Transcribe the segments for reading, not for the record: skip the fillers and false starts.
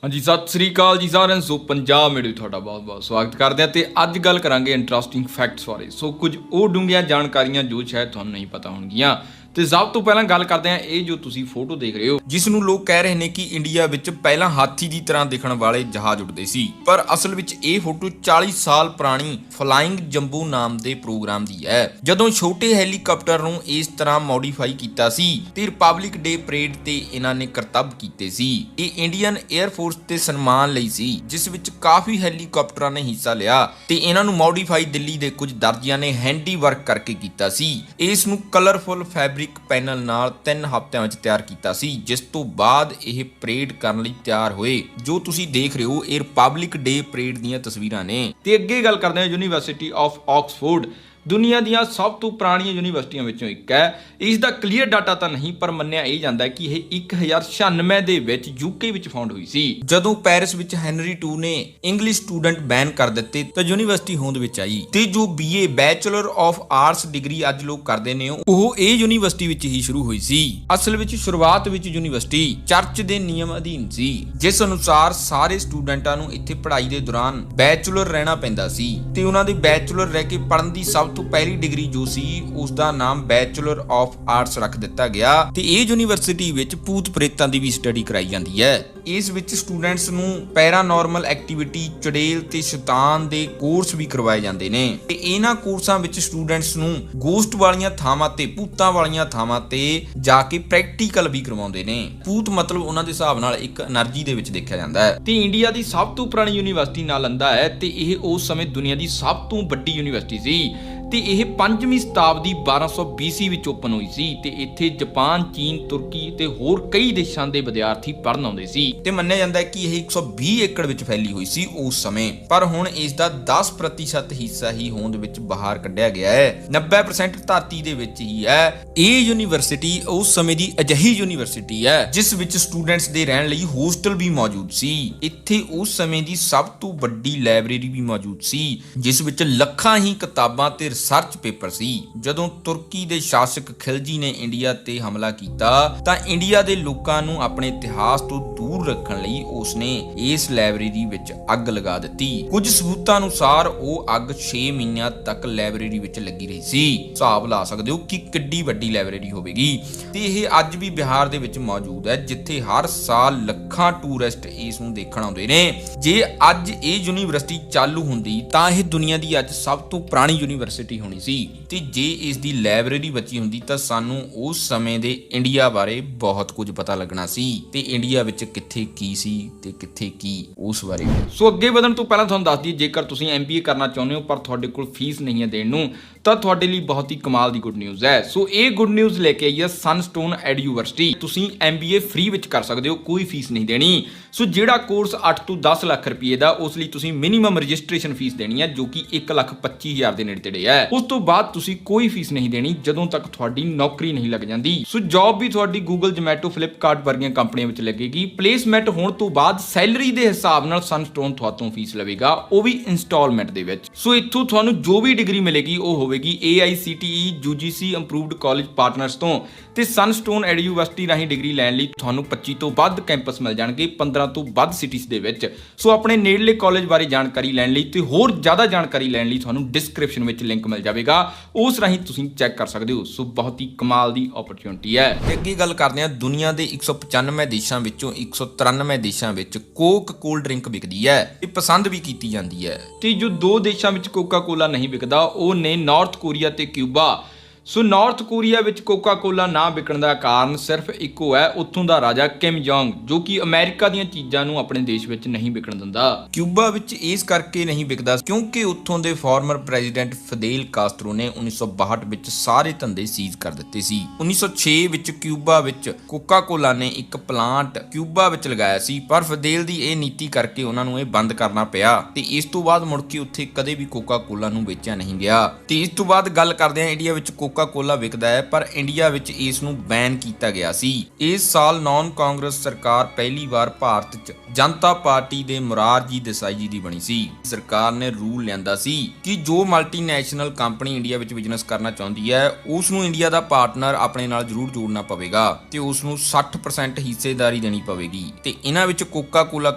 हाँ जी, सत श्री अकाल जी साਰਿਆਂ ਨੂੰ। सो पंजाब मेरे ਤੁਹਾਡਾ ਬਹੁਤ-ਬਹੁਤ ਸਵਾਗਤ ਕਰਦੇ ਹਾਂ ਤੇ ਅੱਜ ਗੱਲ ਕਰਾਂਗੇ ਇੰਟਰਸਟਿੰਗ ਫੈਕਟਸ ਬਾਰੇ। ਸੋ ਕੁਝ ਉਹ ਡੂੰਘੀਆਂ ਜਾਣਕਾਰੀਆਂ ਜੋ ਸ਼ਾਇਦ ਤੁਹਾਨੂੰ ਨਹੀਂ ਪਤਾ ਹੋਣਗੀਆਂ। ਤੇ ਸਭ ਤੋਂ ਪਹਿਲਾਂ ਗੱਲ ਕਰਦੇ ਹਾਂ ਇਹ ਜੋ ਤੁਸੀਂ ਫੋਟੋ ਦੇਖ ਰਹੇ ਹੋ, ਜਿਸ ਨੂੰ ਲੋਕ ਕਹਿ ਰਹੇ ਨੇ ਕਿ ਇੰਡੀਆ ਵਿੱਚ ਪਹਿਲਾਂ ਹਾਥੀ ਦੀ ਤਰ੍ਹਾਂ ਦਿਖਣ ਵਾਲੇ ਜਹਾਜ਼ ਉੱਡਦੇ ਸੀ, ਪਰ ਅਸਲ ਵਿੱਚ ਇਹ ਫੋਟੋ 40 ਸਾਲ ਪੁਰਾਣੀ ਫਲਾਈਂਗ ਜੰਬੂ ਨਾਮ ਦੇ ਪ੍ਰੋਗਰਾਮ ਦੀ ਹੈ, ਜਦੋਂ ਛੋਟੇ ਹੈਲੀਕਾਪਟਰ ਨੂੰ ਇਸ ਤਰ੍ਹਾਂ ਮੋਡੀਫਾਈ ਕੀਤਾ ਸੀ ਤੇ ਰਿਪਬਲਿਕ ਡੇ ਪਰੇਡ ਤੇ ਇਹਨਾਂ ਨੇ ਕਰਤੱਵ ਕੀਤੇ ਸੀ। ਇਹ ਇੰਡੀਅਨ 에ਅਰ ਫੋਰਸ ਤੇ ਸਨਮਾਨ ਲਈ ਸੀ, ਜਿਸ ਵਿੱਚ ਕਾਫੀ ਹੈਲੀਕਾਪਟਰਾਂ ਨੇ ਹਿੱਸਾ ਲਿਆ ਤੇ ਇਹਨਾਂ ਨੂੰ ਮੋਡੀਫਾਈ ਦਿੱਲੀ ਦੇ ਕੁਝ ਦਰਜੀਆਂ ਨੇ ਹੈਂਡੀ ਵਰਕ ਕਰਕੇ ਕੀਤਾ ਸੀ। ਇਸ ਨੂੰ ਕਲਰਫੁਲ ਫੈਬਰਿਕ ਪੈਨਲ ਨਾਲ 3 ਹਫ਼ਤਿਆਂ ਵਿੱਚ ਤਿਆਰ ਕੀਤਾ ਸੀ, ਜਿਸ ਤੋਂ ਬਾਅਦ ਇਹ ਪਰੇਡ ਕਰਨ ਲਈ ਤਿਆਰ ਹੋਏ। ਜੋ ਤੁਸੀਂ ਦੇਖ ਰਹੇ ਹੋ ਇਹ ਰਿਪਬਲਿਕ ਡੇ ਪਰੇਡ ਦੀਆਂ ਤਸਵੀਰਾਂ ਨੇ। ਤੇ ਅੱਗੇ ਗੱਲ ਕਰਦੇ ਹਾਂ ਯੂਨੀਵਰਸਿਟੀ ਆਫ ਆਕਸਫੋਰਡ, ਦੁਨੀਆ ਦੀਆਂ ਸਭ ਤੋਂ ਪੁਰਾਣੀਆਂ ਯੂਨੀਵਰਸਿਟੀਆਂ ਵਿੱਚੋਂ ਇੱਕ ਹੈ। ਇਸ ਦਾ ਕਲੀਅਰ ਡਾਟਾ ਤਾਂ ਨਹੀਂ, ਪਰ ਮੰਨਿਆ ਇਹ ਜਾਂਦਾ ਹੈ ਕਿ ਇਹ 1096 ਦੇ ਵਿੱਚ ਯੂਕੇ ਵਿੱਚ ਫਾਊਂਡ ਹੋਈ ਸੀ। ਜਦੋਂ ਪੈਰਿਸ ਵਿੱਚ ਹੈਨਰੀ II ਨੇ ਇੰਗਲਿਸ਼ ਸਟੂਡੈਂਟ ਬੈਨ ਕਰ ਦਿੱਤੇ ਤਾਂ ਯੂਨੀਵਰਸਿਟੀ ਹੋਂਦ ਵਿੱਚ ਆਈ ਤੇ ਜੋ BA bachelor of arts degree ਅੱਜ ਲੋਕ ਕਰਦੇ ਨੇ ਉਹ ਇਹ ਯੂਨੀਵਰਸਿਟੀ ਵਿੱਚ ਹੀ ਸ਼ੁਰੂ ਹੋਈ ਸੀ। ਅਸਲ ਵਿੱਚ ਸ਼ੁਰੂਆਤ ਵਿੱਚ ਯੂਨੀਵਰਸਿਟੀ ਚਰਚ ਦੇ ਨਿਯਮ ਅਧੀਨ ਸੀ, ਜਿਸ ਅਨੁਸਾਰ ਸਾਰੇ ਸਟੂਡੈਂਟਾਂ ਨੂੰ ਇੱਥੇ ਪੜ੍ਹਾਈ ਦੇ ਦੌਰਾਨ ਬੈਚਲਰ ਰਹਿਣਾ ਪੈਂਦਾ ਸੀ ਤੇ ਉਹਨਾਂ ਦੇ ਬੈਚਲਰ ਰਹਿ ਕੇ ਪੜ੍ਹਨ ਦੀ ਸਭ ਤੋਂ ਪਹਿਲੀ ਡਿਗਰੀ ਜੋ ਸੀ ਉਸ ਦਾ ਨਾਮ ਬੈਚਲਰ ਆਫ ਆਰਟਸ ਰੱਖ ਦਿੱਤਾ ਗਿਆ। ਤੇ ਇਹ ਯੂਨੀਵਰਸਿਟੀ ਵਿੱਚ ਭੂਤ ਪ੍ਰੇਤਾਂ ਦੀ ਵੀ ਸਟੱਡੀ ਕਰਾਈ ਜਾਂਦੀ ਹੈ। ਇਸ ਵਿੱਚ ਸਟੂਡੈਂਟਸ ਨੂੰ ਪੈਰਾਨੋਰਮਲ ਐਕਟੀਵਿਟੀ, ਚੁੜੇਲ ਤੇ ਸ਼ੈਤਾਨ ਦੇ ਕੋਰਸ ਵੀ ਕਰਵਾਏ ਜਾਂਦੇ ਨੇ ਤੇ ਇਹਨਾਂ ਕੋਰਸਾਂ ਵਿੱਚ ਸਟੂਡੈਂਟਸ ਨੂੰ ਗੋਸਟ ਵਾਲੀਆਂ ਥਾਵਾਂ ਤੇ, ਭੂਤਾਂ ਵਾਲੀਆਂ ਥਾਵਾਂ ਤੇ ਜਾ ਕੇ ਪ੍ਰੈਕਟੀਕਲ ਵੀ ਕਰਵਾਉਂਦੇ ਨੇ। ਭੂਤ ਮਤਲਬ ਉਹਨਾਂ ਦੇ ਹਿਸਾਬ ਨਾਲ ਇੱਕ એનર્ਜੀ ਦੇ ਵਿੱਚ ਦੇਖਿਆ ਜਾਂਦਾ ਹੈ। ਤੇ ਇੰਡੀਆ ਦੀ ਸਭ ਤੋਂ ਪੁਰਾਣੀ ਯੂਨੀਵਰਸਿਟੀ ਨਾਲੰਦਾ ਹੈ ਤੇ ਇਹ ਉਸ ਸਮੇਂ ਦੁਨੀਆ ਦੀ ਸਭ ਤੋਂ ਵੱਡੀ ਯੂਨੀਵਰਸਿਟੀ ਸੀ ਤੇ ਇਹ 5ਵੀਂ ਸ਼ਤਾਬਦੀ 1200 BC ਵਿੱਚ ਓਪਨ ਹੋਈ ਸੀ ਤੇ ਇੱਥੇ ਜਾਪਾਨ, ਚੀਨ, ਤੁਰਕੀ ਤੇ ਹੋਰ ਕਈ ਦੇਸ਼ਾਂ ਦੇ ਵਿਦਿਆਰਥੀ ਪੜ੍ਹਨ ਆਉਂਦੇ ਸੀ ਤੇ ਮੰਨਿਆ ਜਾਂਦਾ ਹੈ ਕਿ ਇਹ 120 ਏਕੜ ਵਿੱਚ ਫੈਲੀ ਹੋਈ ਸੀ ਉਸ ਸਮੇਂ, ਪਰ ਹੁਣ ਇਸ ਦਾ 10% ਹਿੱਸਾ ਹੀ ਹੋਂਦ ਵਿੱਚ ਬਾਹਰ ਕੱਢਿਆ ਗਿਆ ਹੈ। 90% ਧਰਤੀ ਦੇ ਵਿੱਚ ਹੀ ਹੈ। ਇਹ ਯੂਨੀਵਰਸਿਟੀ ਉਸ ਸਮੇਂ ਦੀ ਅਜਿਹੀ ਯੂਨੀਵਰਸਿਟੀ ਹੈ ਜਿਸ ਵਿੱਚ ਸਟੂਡੈਂਟਸ ਦੇ ਰਹਿਣ ਲਈ ਹੋਸਟਲ ਵੀ ਮੌਜੂਦ ਸੀ। ਇੱਥੇ ਉਸ ਸਮੇਂ ਦੀ ਸਭ ਤੋਂ ਵੱਡੀ ਲਾਇਬ੍ਰੇਰੀ ਵੀ ਮੌਜੂਦ ਸੀ, ਜਿਸ ਵਿੱਚ ਲੱਖਾਂ ਹੀ ਕਿਤਾਬਾਂ ਤੇ ਰਿਸਰਚ ਪੇਪਰ ਸੀ। ਜਦੋਂ ਤੁਰਕੀ ਦੇ ਸ਼ਾਸਕ ਖਿਲਜੀ ਨੇ ਇੰਡੀਆ ਤੇ ਹਮਲਾ ਕੀਤਾ ਤਾਂ ਇੰਡੀਆ ਦੇ ਲੋਕਾਂ ਨੂੰ ਆਪਣੇ ਇਤਿਹਾਸ ਤੋਂ ਦੂਰ ਰੱਖਣ ਲਈ ਉਸਨੇ ਇਸ ਲਾਇਬ੍ਰੇਰੀ ਵਿੱਚ ਅੱਗ ਲਗਾ ਦਿੱਤੀ। ਕੁਝ ਸਬੂਤਾਂ ਅਨੁਸਾਰ ਉਹ ਅੱਗ 6 ਮਹੀਨਿਆਂ ਤੱਕ ਲਾਇਬ੍ਰੇਰੀ ਵਿੱਚ ਲੱਗੀ ਰਹੀ ਸੀ। ਹਿਸਾਬ ਲਾ ਸਕਦੇ ਹੋ ਕਿ ਕਿੱਡੀ ਵੱਡੀ ਲਾਇਬ੍ਰੇਰੀ ਹੋਵੇਗੀ। ਤੇ ਇਹ ਅੱਜ ਵੀ ਬਿਹਾਰ ਦੇ ਵਿੱਚ ਮੌਜੂਦ ਹੈ, ਜਿੱਥੇ ਹਰ ਸਾਲ ਲੱਖਾਂ ਟੂਰਿਸਟ ਇਸ ਨੂੰ ਦੇਖਣ ਆਉਂਦੇ ਨੇ। ਜੇ ਅੱਜ ਇਹ ਯੂਨੀਵਰਸਿਟੀ ਚਾਲੂ ਹੁੰਦੀ ਤਾਂ ਇਹ ਦੁਨੀਆ ਦੀ ਅੱਜ ਸਭ ਤੋਂ ਪੁਰਾਣੀ ਯੂਨੀਵਰਸਿਟੀ ਹੋਣੀ ਸੀ ਤੇ ਜੇ ਇਸ ਦੀ ਲਾਇਬ੍ਰੇਰੀ ਬਚੀ ਹੁੰਦੀ ਤਾਂ ਸਾਨੂੰ ਉਸ ਸਮੇਂ ਦੇ ਇੰਡੀਆ ਬਾਰੇ ਬਹੁਤ ਕੁਝ ਪਤਾ ਲੱਗਣਾ ਸੀ ਤੇ ਇੰਡੀਆ ਵਿੱਚ ਕਿੱਥੇ ਕੀ ਸੀ ਤੇ ਕਿੱਥੇ ਕੀ ਉਸ ਬਾਰੇ। ਸੋ ਅੱਗੇ ਵਧਣ ਤੋਂ ਪਹਿਲਾਂ ਤੁਹਾਨੂੰ ਦੱਸ ਦਈਏ, ਜੇਕਰ ਤੁਸੀਂ MBA ਕਰਨਾ ਚਾਹੁੰਦੇ ਹੋ ਪਰ ਤੁਹਾਡੇ ਕੋਲ ਫੀਸ ਨਹੀਂ ਹੈ ਦੇਣ ਨੂੰ, ਤਾਂ ਤੁਹਾਡੇ ਲਈ ਬਹੁਤ ਹੀ ਕਮਾਲ ਦੀ ਗੁੱਡ ਨਿਊਜ਼ ਹੈ। ਸੋ ਇਹ ਗੁੱਡ ਨਿਊਜ਼ ਲੈ ਕੇ ਆਈ ਹੈ ਸਨਸਟੋਨ ਐਡੂਵਰਸਿਟੀ। ਤੁਸੀਂ MBA ਫ੍ਰੀ ਵਿੱਚ ਕਰ ਸਕਦੇ ਹੋ, ਕੋਈ ਫੀਸ ਨਹੀਂ ਦੇਣੀ। ਸੋ ਜਿਹੜਾ ਕੋਰਸ 8 ਤੋਂ 10 ਲੱਖ ਰੁਪਏ ਦਾ, ਉਸ ਲਈ ਤੁਸੀਂ ਮਿਨੀਮਮ ਰਜਿਸਟ੍ਰੇਸ਼ਨ ਫੀਸ ਦੇਣੀ ਹੈ ਜੋ ਕਿ 1,25,000 ਦੇ ਨੇੜੇ ਤੇੜੇ ਹੈ। ਉਸ ਤੋਂ ਬਾਅਦ ਤੁਸੀਂ ਕੋਈ ਫੀਸ ਨਹੀਂ ਦੇਣੀ ਜਦੋਂ ਤੱਕ ਤੁਹਾਡੀ ਨੌਕਰੀ ਨਹੀਂ ਲੱਗ ਜਾਂਦੀ। ਸੋ ਜੌਬ ਵੀ ਤੁਹਾਡੀ ਗੂਗਲ, ਜੋਮੈਟੋ, ਫਲਿੱਪਕਾਰਟ ਵਰਗੀਆਂ ਕੰਪਨੀਆਂ ਵਿੱਚ ਲੱਗੇਗੀ। ਪਲੇਸਮੈਂਟ ਹੋਣ ਤੋਂ ਬਾਅਦ ਸੈਲਰੀ ਦੇ ਹਿਸਾਬ ਨਾਲ ਸਨਸਟੋਨ ਤੁਹਾਤੋਂ ਫੀਸ ਲਵੇਗਾ, ਉਹ ਵੀ ਇੰਸਟਾਲਮੈਂਟ ਦੇ ਵਿੱਚ। ਸੋ ਇੱਥੋਂ ਤੁਹਾਨੂੰ ਜੋ ਵੀ ਡਿਗਰੀ ਮਿਲੇਗੀ ਉਹ ਹੋਵੇਗੀ AICTE UGC approved college partners ਤੋਂ। ਤੇ ਸਨਸਟੋਨ ਐਡੂਵਰਸਿਟੀ ਰਾਹੀਂ ਡਿਗਰੀ ਲੈਣ ਲਈ ਤੁਹਾਨੂੰ 25 ਤੋਂ ਵੱਧ ਕੈਂਪਸ ਮਿਲ ਜਾਣਗੇ 15 ਤੋਂ ਵੱਧ ਸਿਟੀਜ਼ ਦੇ ਵਿੱਚ। ਸੋ ਆਪਣੇ ਨੇੜਲੇ ਕਾਲਜ ਬਾਰੇ ਜਾਣਕਾਰੀ ਲੈਣ ਲਈ ਤੇ ਹੋਰ ਜ਼ਿਆਦਾ ਜਾਣਕਾਰੀ ਲੈਣ ਲਈ ਤੁਹਾਨੂੰ ਡਿਸਕ੍ਰਿਪਸ਼ਨ ਵਿੱਚ ਲਿੰਕ ਮਿਲ ਜਾਵੇਗਾ, ਉਸ ਰਾਹੀਂ ਤੁਸੀਂ ਚੈੱਕ ਕਰ ਸਕਦੇ ਹੋ। ਸੋ ਬਹੁਤ ਹੀ ਕਮਾਲ ਦੀ ਓਪਰਚੁਨਿਟੀ ਹੈ। ਤੇ ਅੱਗੇ ਗੱਲ ਕਰਦੇ ਹਾਂ ਦੁਨੀਆ ਦੇ 195 ਦੇਸ਼ਾਂ ਵਿੱਚੋਂ 193 ਦੇਸ਼ਾਂ ਵਿੱਚ ਕੋਕ ਕੋਲਡ ਡਰਿੰਕ ਵਿਕਦੀ ਹੈ ਤੇ ਪਸੰਦ ਵੀ ਕੀਤੀ ਜਾਂਦੀ ਹੈ। ਤੇ ਜੋ 2 ਦੇਸ਼ਾਂ ਵਿੱਚ ਕੋਕਾ ਕੋਲਾ ਨਹੀਂ ਵਿਕਦਾ ਉਹ ਨੇ ਨਾਰਥ ਕੋਰੀਆ ਤੇ ਕਿਊਬਾ। ਸੋ ਨਾਰਥ ਕੋਰੀਆ ਵਿੱਚ ਕੋਕਾ ਕੋਲਾ ਨਾ ਵਿਕਣ ਦਾ ਕਾਰਨ ਸਿਰਫ ਇੱਕੋ ਹੈ, ਉੱਥੋਂ ਦਾ ਰਾਜਾ ਕਿਮ ਜੋਂਗ, ਜੋ ਕਿ ਅਮਰੀਕਾ ਦੀਆਂ ਚੀਜ਼ਾਂ ਨੂੰ ਆਪਣੇ ਦੇਸ਼ ਵਿੱਚ ਨਹੀਂ ਵਿਕਣ ਦਿੰਦਾ। ਕਿਊਬਾ ਵਿੱਚ ਇਸ ਕਰਕੇ ਨਹੀਂ ਵਿਕਦਾ ਕਿਉਂਕਿ ਉੱਥੋਂ ਦੇ ਫਾਰਮਰ ਪ੍ਰੈਜ਼ੀਡੈਂਟ ਫਿਦੇਲ ਕਾਸਟਰੋ ਨੇ 1962 ਵਿੱਚ ਸਾਰੇ ਧੰਦੇ ਸੀਜ਼ ਕਰ ਦਿੱਤੇ ਸੀ। 1906 ਵਿੱਚ ਕਿਊਬਾ ਵਿੱਚ ਕੋਕਾ ਕੋਲਾ ਨੇ ਇੱਕ ਪਲਾਂਟ ਕਿਊਬਾ ਵਿੱਚ ਲਗਾਇਆ ਸੀ, ਪਰ ਫਿਦੇਲ ਦੀ ਇਹ ਨੀਤੀ ਕਰਕੇ ਉਹਨਾਂ ਨੂੰ ਇਹ ਬੰਦ ਕਰਨਾ ਪਿਆ ਤੇ ਇਸ ਤੋਂ ਬਾਅਦ ਮੁੜ ਕੇ ਉੱਥੇ ਕਦੇ ਵੀ ਕੋਕਾ ਕੋਲਾ ਨੂੰ ਵੇਚਿਆ ਨਹੀਂ ਗਿਆ। ਤੇ ਇਸ ਤੋਂ ਬਾਅਦ ਗੱਲ ਕਰਦੇ ਹਾਂ ਇੰਡੀਆ ਵਿੱਚ ਕੋਕਾ ਕੋਕਾ ਕੋਲਾ ਵਿਕਦਾ ਹੈ, ਪਰ ਇੰਡੀਆ ਵਿੱਚ ਇਸ ਨੂੰ ਬੈਨ ਕੀਤਾ ਗਿਆ ਸੀ। ਇਸ ਸਾਲ ਨਾਨ ਕਾਂਗਰਸ ਸਰਕਾਰ ਪਹਿਲੀ ਵਾਰ ਭਾਰਤ 'ਚ ਜਨਤਾ ਪਾਰਟੀ ਦੇ ਮੁਰਾਰਜੀ ਦੇਸਾਈ ਜੀ ਦੀ ਬਣੀ ਸੀ। ਸਰਕਾਰ ਨੇ ਰੂਲ ਲਿਆਂਦਾ ਸੀ ਕਿ ਜੋ ਮਲਟੀਨੈਸ਼ਨਲ ਕੰਪਨੀ ਇੰਡੀਆ ਵਿੱਚ ਬਿਜ਼ਨਸ ਕਰਨਾ ਚਾਹੁੰਦੀ ਹੈ ਉਸ ਨੂੰ ਇੰਡੀਆ ਦਾ ਪਾਰਟਨਰ ਆਪਣੇ ਨਾਲ ਜ਼ਰੂਰ ਜੋੜਨਾ ਪਵੇਗਾ ਤੇ ਉਸ ਨੂੰ 60% ਹਿੱਸੇਦਾਰੀ ਦੇਣੀ ਪਵੇਗੀ ਤੇ ਇਹਨਾਂ ਵਿੱਚ ਕੋਕਾ ਕੋਲਾ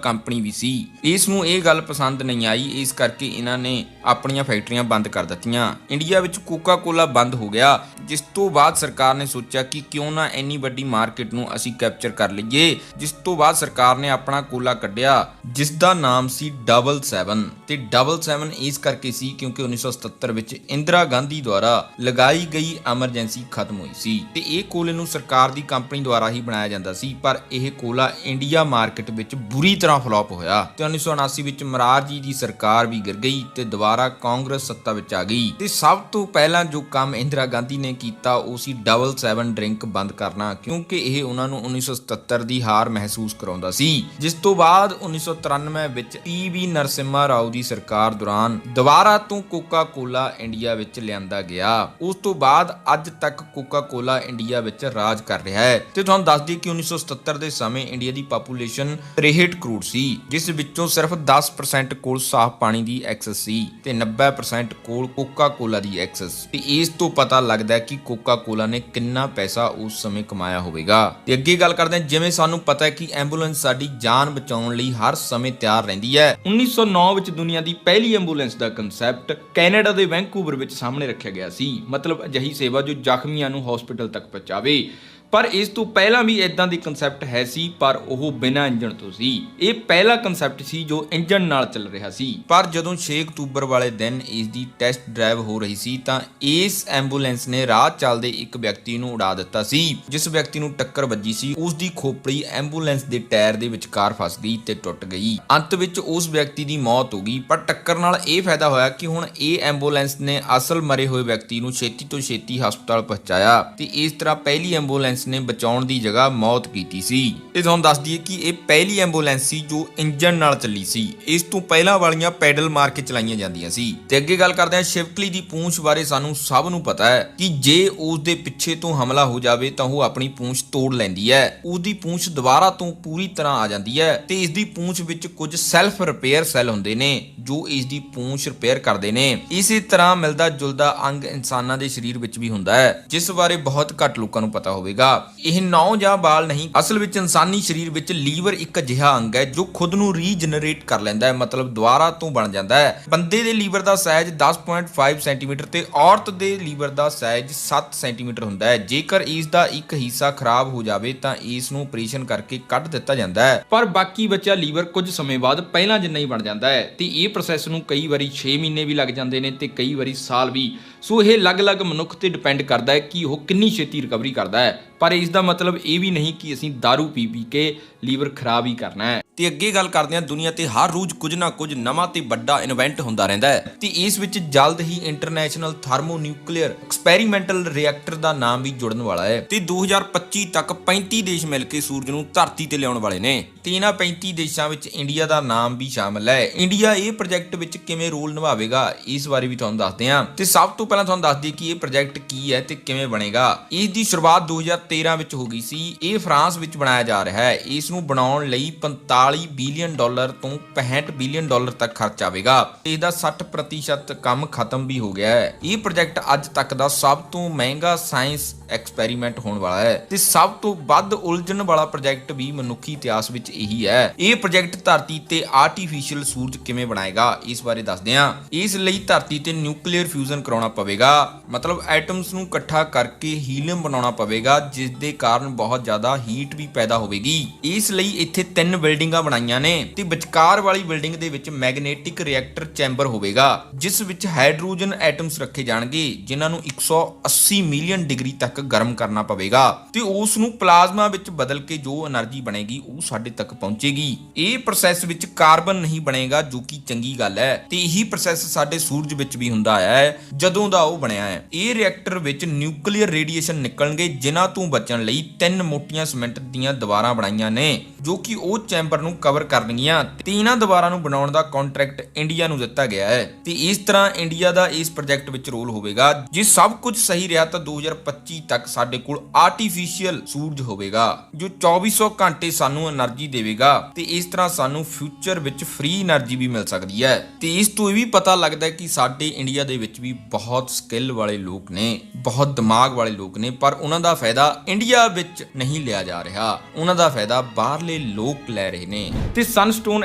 ਕੰਪਨੀ ਵੀ ਸੀ। ਇਸ ਨੂੰ ਇਹ ਗੱਲ ਪਸੰਦ ਨਹੀਂ ਆਈ, ਇਸ ਕਰਕੇ ਇਹਨਾਂ ਨੇ ਆਪਣੀਆਂ ਫੈਕਟਰੀਆਂ ਬੰਦ ਕਰ ਦਿੱਤੀਆਂ। ਇੰਡੀਆ ਵਿੱਚ ਕੋਕਾ ਕੋਲਾ ਬੰਦ ਹੋ ਗਿਆ, ਜਿਸ ਤੋਂ ਬਾਅਦ ਸਰਕਾਰ ਨੇ ਸੋਚਿਆ ਕਿ ਕਿਉਂ ਨਾ ਇੰਨੀ ਵੱਡੀ ਮਾਰਕੀਟ ਨੂੰ ਅਸੀਂ ਕੈਪਚਰ ਕਰ ਲਈਏ। ਜਿਸ ਤੋਂ ਬਾਅਦ ਸਰਕਾਰ ਨੇ ਆਪਣਾ ਕੋਲਾ ਕੱਢਿਆ ਜਿਸ ਦਾ ਨਾਮ ਸੀ 777 ਤੇ 777 ਇਸ ਕਰਕੇ ਸੀ ਕਿਉਂਕਿ 1977 ਵਿੱਚ ਇੰਦਰਾ ਗਾਂਧੀ ਦੁਆਰਾ ਲਗਾਈ ਗਈ ਐਮਰਜੈਂਸੀ ਖਤਮ ਹੋਈ ਸੀ ਤੇ ਇਹ ਕੋਲੇ ਨੂੰ ਸਰਕਾਰ ਦੀ ਕੰਪਨੀ ਦੁਆਰਾ ਹੀ ਬਣਾਇਆ ਜਾਂਦਾ ਸੀ, ਪਰ ਇਹ ਕੋਲਾ ਇੰਡੀਆ ਮਾਰਕੀਟ ਵਿੱਚ ਬੁਰੀ ਤਰ੍ਹਾਂ ਫਲॉप ਹੋਇਆ ਤੇ 1979 ਵਿੱਚ ਮੁਰਾਰਜੀ ਦੀ ਸਰਕਾਰ ਵੀ ਗਿਰ ਗਈ ਤੇ ਦੁਬਾਰਾ ਕਾਂਗਰਸ ਸੱਤਾ ਵਿੱਚ ਆ ਗਈ ਤੇ ਸਭ ਤੋਂ ਪਹਿਲਾਂ ਜੋ ਕੰਮ ਇੰਦਰਾ ਗਾਂਧੀ ਨੇ ਕੀਤਾ ਉਹ ਸੀ 777 ਡਰਿੰਕ ਬੰਦ ਕਰਨਾ, ਕਿਉਂਕਿ ਇਹ ਉਹਨਾਂ ਨੂੰ 1977 ਦੀ ਹਾਰ ਮਹਿਸੂਸ ਕਰਾਉਂਦਾ ਸੀ। ਜਿਸ ਤੋਂ ਬਾਅਦ 1993 ਵਿੱਚ ਪੀਵੀ ਨਰਸਿਮਹਾ ਰਾਓ ਦੀ ਸਰਕਾਰ ਦੌਰਾਨ ਦੁਬਾਰਾ ਤੋਂ ਕੋਕਾ ਕੋਲਾ ਇੰਡੀਆ ਵਿੱਚ ਲਿਆਂਦਾ ਗਿਆ। ਉਸ ਤੋਂ ਬਾਅਦ ਅੱਜ ਤੱਕ ਕੋਕਾ ਕੋਲਾ ਇੰਡੀਆ ਵਿੱਚ ਰਾਜ ਕਰ ਰਿਹਾ ਹੈ ਤੇ ਤੁਹਾਨੂੰ ਦੱਸ ਦਈਏ ਕਿ 1977 ਦੇ ਸਮੇਂ ਇੰਡੀਆ ਦੀ ਪਾਪੂਲੇਸ਼ਨ 63 ਕਰੋੜ ਸੀ, ਜਿਸ ਵਿੱਚੋਂ ਸਿਰਫ 10% ਕੋਲ ਸਾਫ਼ ਪਾਣੀ ਦੀ ਐਕਸੈਸ ਸੀ ਤੇ 90% ਕੋਲ ਕੋਕਾ ਕੋਲਾ ਦੀ ਐਕਸੈਸ। ਤੇ ਇਸ ਤੋਂ ਪਤਾ ਲੱਗਦਾ ਹੈ ਕਿ ਕੋਕਾ ਕੋਲਾ ਨੇ ਕਿੰਨਾ ਪੈਸਾ ਉਸ ਸਮੇਂ ਕਮਾਇਆ ਹੋਵੇਗਾ। ਤੇ ਅੱਗੇ ਗੱਲ ਕਰਦੇ ਹਾਂ, ਜਿਵੇਂ ਸਾਨੂੰ ਪਤਾ ਹੈ ਕਿ ਐਂਬੂਲੈਂਸ ਸਾਡੀ ਜਾਨ ਬਚਾਉਣ ਲਈ ਹਰ ਸਮੇਂ ਤਿਆਰ ਰਹਿੰਦੀ ਹੈ। 1909 ਵਿੱਚ ਦੁਨੀਆ ਦੀ ਪਹਿਲੀ ਐਂਬੂਲੈਂਸ ਦਾ ਕਨਸੈਪਟ ਕੈਨੇਡਾ ਦੇ ਵੈਂਕੂਵਰ ਵਿੱਚ ਸਾਹਮਣੇ ਰੱਖਿਆ ਗਿਆ ਸੀ, ਮਤਲਬ ਅਜਿਹੀ ਸੇਵਾ ਜੋ ਜ਼ਖਮੀਆਂ ਨੂੰ ਹਸਪੀਟਲ ਤੱਕ ਪਹੁੰਚਾਵੇ। ਪਰ ਇਸ ਤੋਂ ਪਹਿਲਾਂ ਵੀ ਇਦਾਂ ਦੀ ਕਨਸੈਪਟ ਹੈ ਸੀ, ਪਰ ਉਹ ਬਿਨਾਂ ਇੰਜਣ ਤੋਂ ਸੀ। ਇਹ ਪਹਿਲਾ ਕਨਸੈਪਟ ਸੀ ਜੋ ਇੰਜਣ ਨਾਲ ਚੱਲ ਰਿਹਾ ਸੀ। ਪਰ ਜਦੋਂ 6 ਅਕਤੂਬਰ ਵਾਲੇ ਦਿਨ ਇਸ ਦੀ ਟੈਸਟ ਡਰਾਈਵ ਹੋ ਰਹੀ ਸੀ ਤਾਂ ਇਸ ਐਂਬੂਲੈਂਸ ਨੇ ਰਾਹ ਚੱਲਦੇ ਇੱਕ ਵਿਅਕਤੀ ਨੂੰ ਉਡਾ ਦਿੱਤਾ ਸੀ। ਜਿਸ ਵਿਅਕਤੀ ਨੂੰ ਟੱਕਰ ਵੱਜੀ ਸੀ ਉਸ ਦੀ ਖੋਪੜੀ ਐਂਬੂਲੈਂਸ ਦੇ ਟਾਇਰ ਦੇ ਵਿਚਕਾਰ ਫਸ ਗਈ ਤੇ ਟੁੱਟ ਗਈ। ਅੰਤ ਵਿੱਚ ਉਸ ਵਿਅਕਤੀ ਦੀ ਮੌਤ ਹੋ ਗਈ। ਪਰ ਟੱਕਰ ਨਾਲ ਇਹ ਫਾਇਦਾ ਹੋਇਆ ਕਿ ਹੁਣ ਇਹ ਐਂਬੂਲੈਂਸ ਨੇ ਅਸਲ ਮਰੇ ਹੋਏ ਵਿਅਕਤੀ ਨੂੰ ਛੇਤੀ ਤੋਂ ਛੇਤੀ ਹਸਪਤਾਲ ਪਹੁੰਚਾਇਆ ਤੇ ਇਸ ਤਰ੍ਹਾਂ ਪਹਿਲੀ ਐਂਬੂਲੈਂਸ ਨੇ ਬਚਾਉਣ ਦੀ ਜਗ੍ਹਾ ਮੌਤ ਕੀਤੀ ਸੀ। ਤੇ ਤੁਹਾਨੂੰ ਦੱਸ ਦਈਏ ਕਿ ਇਹ ਪਹਿਲੀ ਐਂਬੂਲੈਂਸ ਸੀ ਜੋ ਇੰਜਣ ਨਾਲ ਚੱਲੀ ਸੀ। ਇਸ ਤੋਂ ਪਹਿਲਾਂ ਵਾਲੀਆਂ ਪੈਡਲ ਮਾਰ ਕੇ ਚਲਾਈਆਂ ਜਾਂਦੀਆਂ ਸੀ। ਤੇ ਅੱਗੇ ਗੱਲ ਕਰਦੇ ਹਾਂ ਸ਼ਿਵਕਲੀ ਦੀ ਪੂੰਛ ਬਾਰੇ। ਸਾਨੂੰ ਸਭ ਨੂੰ ਪਤਾ ਹੈ ਕਿ ਜੇ ਉਸ ਦੇ ਪਿੱਛੇ ਤੋਂ ਹਮਲਾ ਹੋ ਜਾਵੇ ਤਾਂ ਉਹ ਆਪਣੀ ਪੂੰਛ ਤੋੜ ਲੈਂਦੀ ਹੈ। ਉਸ ਦੀ ਪੂੰਛ ਦੁਬਾਰਾ ਤੋਂ ਪੂਰੀ ਤਰ੍ਹਾਂ ਆ ਜਾਂਦੀ ਹੈ ਤੇ ਇਸ ਦੀ ਪੂੰਛ ਵਿੱਚ ਕੁਝ ਸੈਲਫ ਰਿਪੇਅਰ ਸੈੱਲ ਹੁੰਦੇ ਨੇ ਜੋ ਇਸ ਦੀ ਪੂੰਛ ਰਿਪੇਅਰ ਕਰਦੇ ਨੇ। ਇਸੇ ਤਰ੍ਹਾਂ ਮਿਲਦਾ ਜੁਲਦਾ ਅੰਗ ਇਨਸਾਨਾਂ ਦੇ ਸਰੀਰ ਵਿੱਚ ਵੀ ਹੁੰਦਾ ਹੈ, ਜਿਸ ਬਾਰੇ ਬਹੁਤ ਘੱਟ ਲੋਕਾਂ ਨੂੰ ਪਤਾ ਹੋਵੇਗਾ। ਇਹ ਨੌ ਜਾਂ ਬਾਲ ਨਹੀਂ, ਅਸਲ ਵਿੱਚ ਇਨਸਾਨੀ ਸਰੀਰ ਵਿੱਚ ਲੀਵਰ ਇੱਕ ਅਜਿਹਾ ਅੰਗ ਹੈ ਜੋ ਖੁਦ ਨੂੰ ਰੀਜਨਰੇਟ ਕਰ ਲੈਂਦਾ ਹੈ, ਮਤਲਬ ਦੁਬਾਰਾ ਤੋਂ ਬਣ ਜਾਂਦਾ ਹੈ। ਬੰਦੇ ਦੇ ਲੀਵਰ ਦਾ ਸਾਈਜ਼ 10.5 ਸੈਂਟੀਮੀਟਰ ਤੇ ਔਰਤ ਦੇ ਲੀਵਰ ਦਾ ਸਾਈਜ਼ 7 ਸੈਂਟੀਮੀਟਰ ਹੁੰਦਾ ਹੈ। ਜੇਕਰ ਇਸ ਦਾ ਇੱਕ ਹਿੱਸਾ ਖਰਾਬ ਹੋ ਜਾਵੇ ਤਾਂ ਇਸ ਨੂੰ ਆਪਰੇਸ਼ਨ ਕਰਕੇ ਕੱਢ ਦਿੱਤਾ ਜਾਂਦਾ ਹੈ, ਪਰ ਬਾਕੀ ਬਚਿਆ ਲੀਵਰ ਕੁਝ ਸਮੇਂ ਬਾਅਦ ਪਹਿਲਾਂ ਜਿੰਨਾ ਹੀ ਬਣ ਜਾਂਦਾ ਹੈ ਤੇ ਇਹ ਪ੍ਰੋਸੈਸ ਨੂੰ ਕਈ ਵਾਰੀ 6 ਮਹੀਨੇ ਵੀ ਲੱਗ ਜਾਂਦੇ ਨੇ ਤੇ ਕਈ ਵਾਰੀ ਸਾਲ ਵੀ। ਸੋ ਇਹ ਅਲੱਗ-ਅਲੱਗ ਮਨੁੱਖ ਤੇ ਡਿਪੈਂਡ ਕਰਦਾ ਹੈ ਕਿ ਉਹ ਕਿੰਨੀ ਛੇਤੀ ਰਿਕਵਰੀ ਕਰਦਾ ਹੈ। ਪਰ ਇਸ ਦਾ ਮਤਲਬ ਇਹ ਵੀ ਨਹੀਂ ਕਿ ਅਸੀਂ ਦਾਰੂ ਪੀ ਕੇ ਲੀਵਰ ਖਰਾਬ ਹੀ ਕਰਨਾ ਹੈ। ਤੇ ਅੱਗੇ ਗੱਲ ਕਰਦੇ ਹਾਂ, ਦੁਨੀਆ ਤੇ ਹਰ ਰੋਜ਼ ਕੁਝ ਨਾ ਕੁਝ ਨਵਾਂ ਤੇ ਵੱਡਾ ਇਨਵੈਂਟ ਹੁੰਦਾ ਰਹਿੰਦਾ ਹੈ ਤੇ ਇਸ ਵਿੱਚ ਜਲਦ ਹੀ ਇੰਟਰਨੈਸ਼ਨਲ ਥਰਮੋਨਿਊਕਲੀਅਰ ਐਕਸਪੈਰੀਮੈਂਟਲ ਰਿਐਕਟਰ ਦਾ ਨਾਮ ਵੀ ਜੁੜਨ ਵਾਲਾ ਹੈ ਤੇ 2025 ਤੱਕ 35 ਦੇਸ਼ ਮਿਲ ਕੇ ਸੂਰਜ ਨੂੰ ਧਰਤੀ ਤੇ ਲਿਆਉਣ ਵਾਲੇ ਨੇ ਤੇ ਇਹਨਾਂ 35 ਦੇਸ਼ਾਂ ਵਿੱਚ ਇੰਡੀਆ ਦਾ ਨਾਮ ਵੀ ਸ਼ਾਮਲ ਹੈ। ਇੰਡੀਆ ਇਹ ਪ੍ਰੋਜੈਕਟ ਵਿੱਚ ਕਿਵੇਂ ਰੋਲ ਨਿਭਾਵੇਗਾ ਇਸ ਬਾਰੇ ਵੀ ਤੁਹਾਨੂੰ ਦੱਸਦੇ ਹਾਂ। ਤੇ ਸਭ ਤੋਂ ਪਹਿਲਾਂ ਤੁਹਾਨੂੰ ਦੱਸ ਦਈਏ ਕਿ ਇਹ ਪ੍ਰੋਜੈਕਟ ਕੀ ਹੈ ਤੇ ਕਿਵੇਂ ਬਣੇਗਾ। ਇਸ ਦੀ ਸ਼ੁਰੂਆਤ 2013 ਵਿੱਚ ਹੋ ਗਈ ਸੀ। ਇਹ ਫਰਾਂਸ ਵਿੱਚ ਬਣਾਇਆ ਜਾ ਰਿਹਾ ਹੈ। ਇਸ ਨੂੰ ਬਣਾਉਣ ਲਈ 45 ਬਿਲੀਅਨ ਡਾਲਰ ਤੋਂ 65 ਬਿਲੀਅਨ ਡਾਲਰ ਤੱਕ ਖਰਚ ਆਵੇਗਾ ਤੇ ਇਹਦਾ 60% ਕੰਮ ਖਤਮ ਵੀ ਹੋ ਗਿਆ ਹੈ। ਇਹ ਪ੍ਰੋਜੈਕਟ ਅੱਜ ਤੱਕ ਦਾ ਸਭ ਤੋਂ ਮਹਿੰਗਾ ਸਾਇੰਸ ਐਕਸਪੈਰੀਮੈਂਟ ਹੋਣ ਵਾਲਾ ਹੈ ਤੇ ਸਭ ਤੋਂ ਵੱਧ ਉਲਝਣ ਵਾਲਾ ਪ੍ਰੋਜੈਕਟ ਵੀ ਮਨੁੱਖੀ ਇਤਿਹਾਸ ਵਿੱਚ ਇਹੀ ਹੈ। ਇਹ ਪ੍ਰੋਜੈਕਟ ਧਰਤੀ ਤੇ ਆਰਟੀਫੀਸ਼ੀਅਲ ਸੂਰਜ ਕਿਵੇਂ ਬਣਾਏਗਾ ਇਸ ਬਾਰੇ ਦੱਸਦੇ ਹਾਂ। ਇਸ ਲਈ ਧਰਤੀ ਤੇ ਨਿਊਕਲੀਅਰ ਫਿਊਜ਼ਨ ਕਰਾਉਣਾ ਪਵੇਗਾ, ਮਤਲਬ ਐਟਮਸ ਨੂੰ ਇਕੱਠਾ ਕਰਕੇ ਹੀਲੀਅਮ ਬਣਾਉਣਾ ਪਵੇਗਾ, ਜਿਸ ਦੇ ਕਾਰਨ ਬਹੁਤ ਜ਼ਿਆਦਾ ਹੀਟ ਵੀ ਪੈਦਾ ਹੋਵੇਗੀ। ਇਸ ਲਈ ਇੱਥੇ 3 ਬਿਲਡਿੰਗਾਂ ਬਣਾਈਆਂ ਨੇ ਤੇ ਵਿਚਕਾਰ ਵਾਲੀ ਬਿਲਡਿੰਗ ਦੇ ਵਿੱਚ ਮੈਗਨੇਟਿਕ ਰਿਐਕਟਰ ਚੈਂਬਰ ਹੋਵੇਗਾ, ਜਿਸ ਵਿੱਚ ਹਾਈਡਰੋਜਨ ਐਟਮਸ ਰੱਖੇ ਜਾਣਗੇ ਜਿਨ੍ਹਾਂ ਨੂੰ 180 ਮਿਲੀਅਨ ਡਿਗਰੀ ਤੱਕ ਗਰਮ ਕਰਨਾ ਪਵੇਗਾ ਤੇ ਉਸ ਨੂੰ ਪਲਾਜ਼ਮਾ ਵਿੱਚ ਬਦਲ ਕੇ ਜੋ એનર્ਜੀ ਬਣੇਗੀ ਉਹ ਸਾਡੇ ਤੱਕ ਪਹੁੰਚੇਗੀ। ਇਹ ਪ੍ਰੋਸੈਸ ਵਿੱਚ ਕਾਰਬਨ ਨਹੀਂ ਬਣੇਗਾ, ਜੋ ਕਿ ਚੰਗੀ ਗੱਲ ਹੈ ਤੇ ਇਹੀ ਪ੍ਰੋਸੈਸ ਸਾਡੇ ਸੂਰਜ ਵਿੱਚ ਵੀ ਹੁੰਦਾ ਹੈ ਜਦੋਂ ਦਾ ਉਹ ਬਣਿਆ ਹੈ। ਇਹ ਰਿਐਕਟਰ ਵਿੱਚ ਨਿਊਕਲੀਅਰ ਰੇਡੀਏਸ਼ਨ ਨਿਕਲਣਗੇ, ਜਿਨ੍ਹਾਂ ਤੋਂ ਬਚਣ ਲਈ 3 ਮੋਟੀਆਂ ਸੀਮੈਂਟ ਦੀਆਂ ਦੀਵਾਰਾਂ ਬਣਾਈਆਂ ਨੇ ਜੋ ਕਿ ਉਹ ਚੈਂਬਰ ਨੂੰ ਕਵਰ ਕਰਨਗੀਆਂ ਤੇ ਇਹਨਾਂ ਦੀਵਾਰਾਂ ਨੂੰ ਬਣਾਉਣ ਦਾ ਕੰਟਰੈਕਟ ਇੰਡੀਆ ਨੂੰ ਦਿੱਤਾ ਗਿਆ ਹੈ ਤੇ ਇਸ ਤਰ੍ਹਾਂ ਇੰਡੀਆ ਦਾ ਇਸ ਪ੍ਰੋਜੈਕਟ ਵਿੱਚ ਰੋਲ ਹੋਵੇਗਾ। ਜੇ ਸਭ ਕੁਝ ਸਹੀ ਰਿਹਾ ਤਾਂ 2025 ਤੱਕ ਸਾਡੇ ਕੋਲ ਆਰਟੀਫੀਸ਼ੀਅਲ ਸੂਰਜ ਹੋਵੇਗਾ ਜੋ 2400 ਘੰਟੇ ਸਾਨੂੰ એનર્ਜੀ ਦੇਵੇਗਾ ਤੇ ਇਸ ਤਰ੍ਹਾਂ ਸਾਨੂੰ ਫਿਊਚਰ ਵਿੱਚ ਫ੍ਰੀ એનર્ਜੀ ਵੀ ਮਿਲ ਸਕਦੀ ਹੈ। ਤੇ ਇਸ ਤੋਂ ਇਹ ਵੀ ਪਤਾ ਲੱਗਦਾ ਹੈ ਕਿ ਸਾਡੇ ਇੰਡੀਆ ਦੇ ਵਿੱਚ ਵੀ ਬਹੁਤ ਸਕਿੱਲ ਵਾਲੇ ਲੋਕ ਨੇ, ਬਹੁਤ ਦਿਮਾਗ ਵਾਲੇ ਲੋਕ ਨੇ, ਪਰ ਉਹਨਾਂ ਦਾ ਫਾਇਦਾ ਇੰਡੀਆ ਵਿੱਚ ਨਹੀਂ ਲਿਆ ਜਾ ਰਿਹਾ, ਉਹਨਾਂ ਦਾ ਫਾਇਦਾ ਬਾਹਰਲੇ ਲੋਕ ਲੈ ਰਹੇ ਨੇ। ਤੇ ਸਨਸਟੋਨ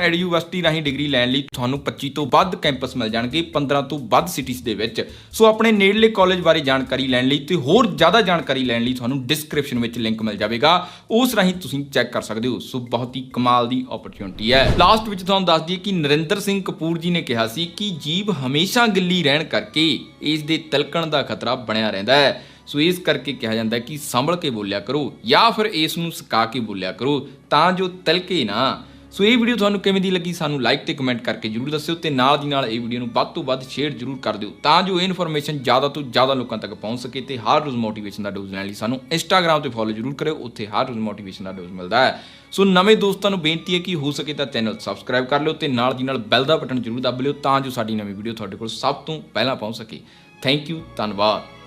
ਯੂਨੀਵਰਸਿਟੀ ਰਾਹੀਂ ਡਿਗਰੀ ਲੈਣ ਲਈ ਤੁਹਾਨੂੰ 25 ਤੋਂ ਵੱਧ ਕੈਂਪਸ ਮਿਲ ਜਾਣਗੇ 15 ਤੋਂ ਵੱਧ ਸਿਟੀਜ਼ ਦੇ ਵਿੱਚ। ਸੋ ਆਪਣੇ ਨੇੜਲੇ ਕਾਲਜ ਬਾਰੇ ਜਾਣਕਾਰੀ ਲੈਣ ਲਈ ਤੇ ਹੋਰ ਜ਼ਿਆਦਾ ਜਾਣਕਾਰੀ ਲੈਣ ਲਈ ਤੁਹਾਨੂੰ ਡਿਸਕ੍ਰਿਪਸ਼ਨ ਵਿੱਚ ਲਿੰਕ ਮਿਲ ਜਾਵੇਗਾ, ਉਸ ਰਾਹੀਂ ਤੁਸੀਂ ਚੈੱਕ ਕਰ ਸਕਦੇ ਹੋ। ਸੋ ਬਹੁਤ ਹੀ ਕਮਾਲ ਦੀ ਓਪਰਚੁਨਿਟੀ ਹੈ। ਲਾਸਟ ਵਿੱਚ ਤੁਹਾਨੂੰ ਦੱਸ ਦਈਏ ਕਿ ਨਰਿੰਦਰ ਸਿੰਘ ਕਪੂਰ ਜੀ ਨੇ ਕਿਹਾ ਸੀ ਕਿ ਜੀਭ ਹਮੇਸ਼ਾ ਗਿੱਲੀ ਰਹਿਣ ਕਰਕੇ ਇਸ ਦੇ ਤਿਲਕਣ ਦਾ ਖਤਰਾ ਬਣਿਆ ਰਹਿੰਦਾ ਹੈ। ਸੋ ਇਸ ਕਰਕੇ ਕਿਹਾ ਜਾਂਦਾ ਹੈ ਕਿ ਸੰਭਲ ਕੇ ਬੋਲਿਆ ਕਰੋ ਜਾਂ ਫਿਰ ਇਸ ਨੂੰ ਸੁਕਾ ਕੇ ਬੋਲਿਆ ਕਰੋ ਤਾਂ ਜੋ ਤਿਲਕੇ ਨਾ। ਸੋ ਇਹ ਵੀਡੀਓ ਤੁਹਾਨੂੰ ਕਿਵੇਂ ਦੀ ਲੱਗੀ ਸਾਨੂੰ ਲਾਈਕ ਤੇ ਕਮੈਂਟ ਕਰਕੇ ਜਰੂਰ ਦੱਸਿਓ ਤੇ ਨਾਲ ਦੀ ਨਾਲ ਇਹ ਵੀਡੀਓ ਨੂੰ ਵੱਧ ਤੋਂ ਵੱਧ ਸ਼ੇਅਰ ਜਰੂਰ ਕਰ ਦਿਓ ਤਾਂ ਜੋ ਇਹ ਇਨਫੋਰਮੇਸ਼ਨ ਜ਼ਿਆਦਾ ਤੋਂ ਜ਼ਿਆਦਾ ਲੋਕਾਂ ਤੱਕ ਪਹੁੰਚ ਸਕੇ। ਤੇ ਹਰ ਰੋਜ਼ ਮੋਟੀਵੇਸ਼ਨ ਦਾ ਡੋਜ਼ ਲੈਣ ਲਈ ਸਾਨੂੰ ਇੰਸਟਾਗ੍ਰਾਮ ਤੇ ਫੋਲੋ ਜਰੂਰ ਕਰਿਓ, ਉੱਥੇ ਹਰ ਰੋਜ਼ ਮੋਟੀਵੇਸ਼ਨ ਦਾ ਡੋਜ਼ ਮਿਲਦਾ ਹੈ। ਸੋ ਨਵੇਂ ਦੋਸਤਾਂ ਨੂੰ ਬੇਨਤੀ ਹੈ ਕਿ ਹੋ ਸਕੇ ਤਾਂ ਚੈਨਲ ਸਬਸਕ੍ਰਾਈਬ ਕਰ ਲਿਓ ਤੇ ਨਾਲ ਦੀ ਨਾਲ ਬੈਲ ਦਾ ਬਟਨ ਜਰੂਰ ਦੱਬ ਲਿਓ ਤਾਂ ਜੋ ਸਾਡੀ ਨਵੀਂ ਵੀਡੀਓ ਤੁਹਾਡੇ ਕੋਲ ਸਭ ਤੋਂ ਪਹਿਲਾਂ ਪਹੁੰਚ ਸਕੇ। ਥੈਂਕ ਯੂ, ਧੰਨਵਾਦ।